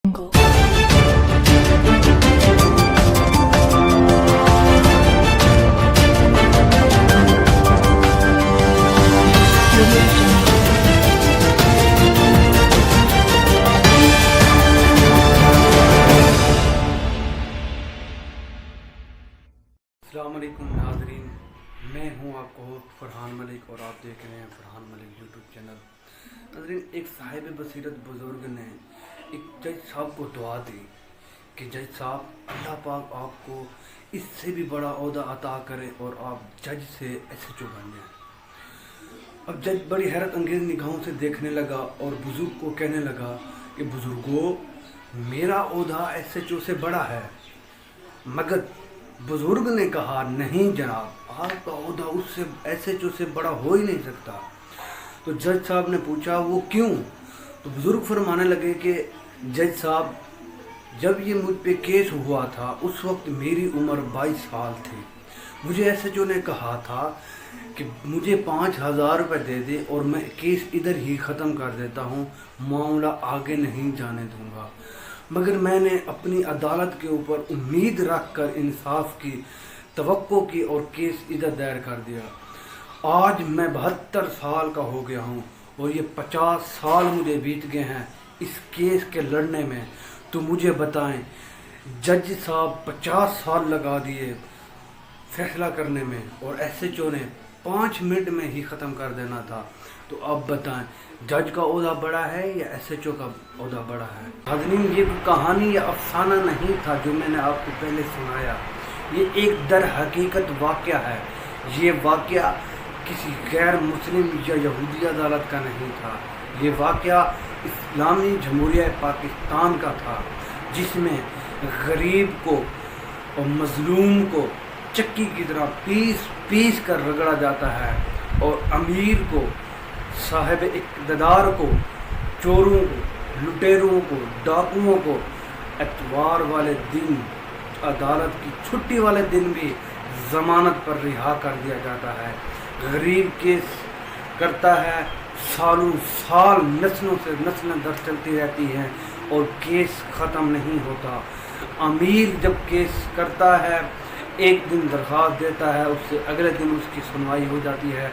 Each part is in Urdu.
السلام علیکم ناظرین، میں ہوں آپ کو فرحان ملک اور آپ دیکھ رہے ہیں فرحان ملک یوٹیوب چینل۔ ناظرین، ایک صاحب بصیرت بزرگ نے ایک جج صاحب کو دعا دی کہ جج صاحب، اللہ پاک آپ کو اس سے بھی بڑا عہدہ عطا کرے اور آپ جج سے SHO بن جائیں۔ اب جج بڑی حیرت انگیز نگاہوں سے دیکھنے لگا اور بزرگ کو کہنے لگا کہ بزرگو، میرا عہدہ SHO سے بڑا ہے۔ مگر بزرگ نے کہا، نہیں جناب، آپ کا عہدہ اس سے SHO سے بڑا ہو ہی نہیں سکتا۔ تو جج صاحب نے پوچھا، وہ کیوں؟ تو بزرگ فرمانے لگے کہ جج صاحب، جب یہ مجھ پہ کیس ہوا تھا اس وقت میری عمر 22 سال تھی۔ مجھے SHO نے کہا تھا کہ مجھے 5000 روپے دے دے اور میں کیس ادھر ہی ختم کر دیتا ہوں، معاملہ آگے نہیں جانے دوں گا۔ مگر میں نے اپنی عدالت کے اوپر امید رکھ کر انصاف کی توقع کی اور کیس ادھر دائر کر دیا۔ آج میں 72 سال کا ہو گیا ہوں اور یہ 50 سال مجھے بیت گئے ہیں اس کیس کے لڑنے میں۔ تو مجھے بتائیں، جج صاحب 50 سال لگا دیے فیصلہ کرنے میں اور SHO نے 5 منٹ میں ہی ختم کر دینا تھا۔ تو اب بتائیں، جج کا عہدہ بڑا ہے یا SHO کا عہدہ بڑا ہے؟ ناظرین، یہ کہانی یا افسانہ نہیں تھا جو میں نے آپ کو پہلے سنایا، یہ ایک در حقیقت واقعہ ہے۔ یہ واقعہ کسی غیر مسلم یا یہودی عدالت کا نہیں تھا، یہ واقعہ اسلامی جمہوریہ پاکستان کا تھا، جس میں غریب کو اور مظلوم کو چکی کی طرح پیس پیس کر رگڑا جاتا ہے اور امیر کو، صاحب اقتدار کو، چوروں کو، لٹیروں کو، ڈاکوؤں کو اتوار والے دن، عدالت کی چھٹی والے دن بھی ضمانت پر رہا کر دیا جاتا ہے۔ غریب کیس کرتا ہے، سالوں سال نسلوں سے نسلیں در چلتی رہتی ہیں اور کیس ختم نہیں ہوتا۔ امیر جب کیس کرتا ہے، ایک دن درخواست دیتا ہے، اس سے اگلے دن اس کی سنوائی ہو جاتی ہے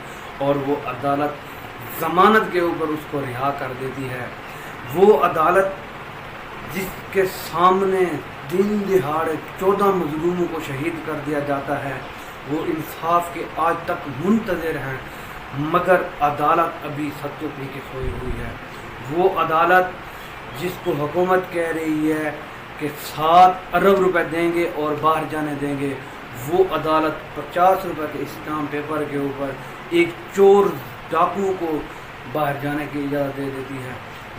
اور وہ عدالت ضمانت کے اوپر اس کو رہا کر دیتی ہے۔ وہ عدالت جس کے سامنے دن دہاڑے 14 مظلوموں کو شہید کر دیا جاتا ہے، وہ انصاف کے آج تک منتظر ہیں، مگر عدالت ابھی ستوں پی کے سوئی ہوئی ہے۔ وہ عدالت جس کو حکومت کہہ رہی ہے کہ 7 ارب روپے دیں گے اور باہر جانے دیں گے، وہ عدالت 50 روپے کے اسٹامپ پیپر کے اوپر ایک چور ڈاکو کو باہر جانے کی اجازت دے دیتی ہے۔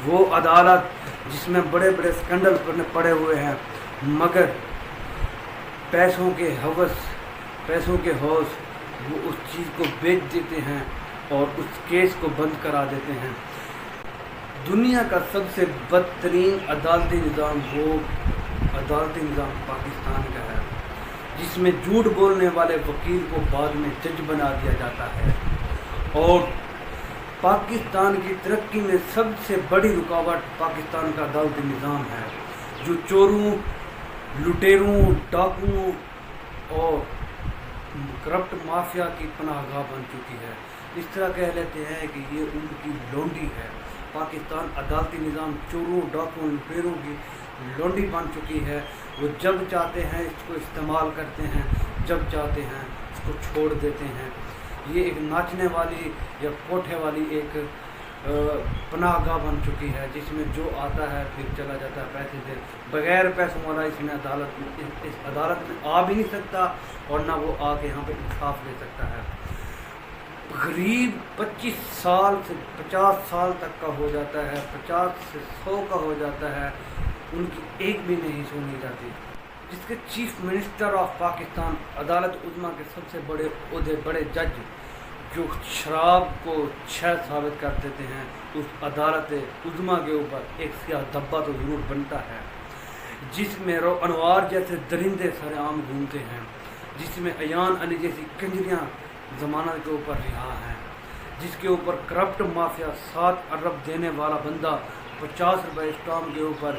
وہ عدالت جس میں بڑے بڑے سکنڈل پڑے ہوئے ہیں، مگر پیسوں کے ہوس، پیسوں کے حوص، وہ اس چیز کو بیچ دیتے ہیں اور اس کیس کو بند کرا دیتے ہیں۔ دنیا کا سب سے بدترین عدالتی نظام وہ عدالتی نظام پاکستان کا ہے، جس میں جھوٹ بولنے والے وکیل کو بعد میں جج بنا دیا جاتا ہے، اور پاکستان کی ترقی میں سب سے بڑی رکاوٹ پاکستان کا عدالتی نظام ہے، جو چوروں، لٹیروں، ڈاکوؤں اور کرپٹ مافیا کی پناہ گاہ بن چکی ہے۔ اس طرح کہہ لیتے ہیں کہ یہ ان کی لونڈی ہے۔ پاکستان عدالتی نظام چوروں، ڈاکوؤں، لٹیروں کی لونڈی بن چکی ہے۔ وہ جب چاہتے ہیں اس کو استعمال کرتے ہیں، جب چاہتے ہیں اس کو چھوڑ دیتے ہیں۔ یہ ایک ناچنے والی یا کوٹھے والی ایک پناہ گاہ بن چکی ہے، جس میں جو آتا ہے پھر چلا جاتا ہے پیسے دے، بغیر پیسوں والا اس میں اس عدالت میں آ بھی نہیں سکتا اور نہ وہ آ کے یہاں پہ انصاف لے سکتا ہے۔ غریب 25 سال سے 50 سال تک کا ہو جاتا ہے، 50 سے 100 کا ہو جاتا ہے، ان کی ایک بھی نہیں سنی جاتی۔ جس کے چیف منسٹر آف پاکستان، عدالت عظمیٰ کے سب سے بڑے عہدے، بڑے جج، جو شراب کو شہ ثابت کر دیتے ہیں، اس عدالت عظمیٰ کے اوپر ایک سیاہ دھبا تو ضرور بنتا ہے، جس میں رو انوار جیسے درندے سر عام گھومتے ہیں، جس میں ایان علی جیسی کنجریاں ضمانت کے اوپر رہا ہیں، جس کے اوپر کرپٹ مافیا 7 ارب دینے والا بندہ 50 روپے اسٹامپ کے اوپر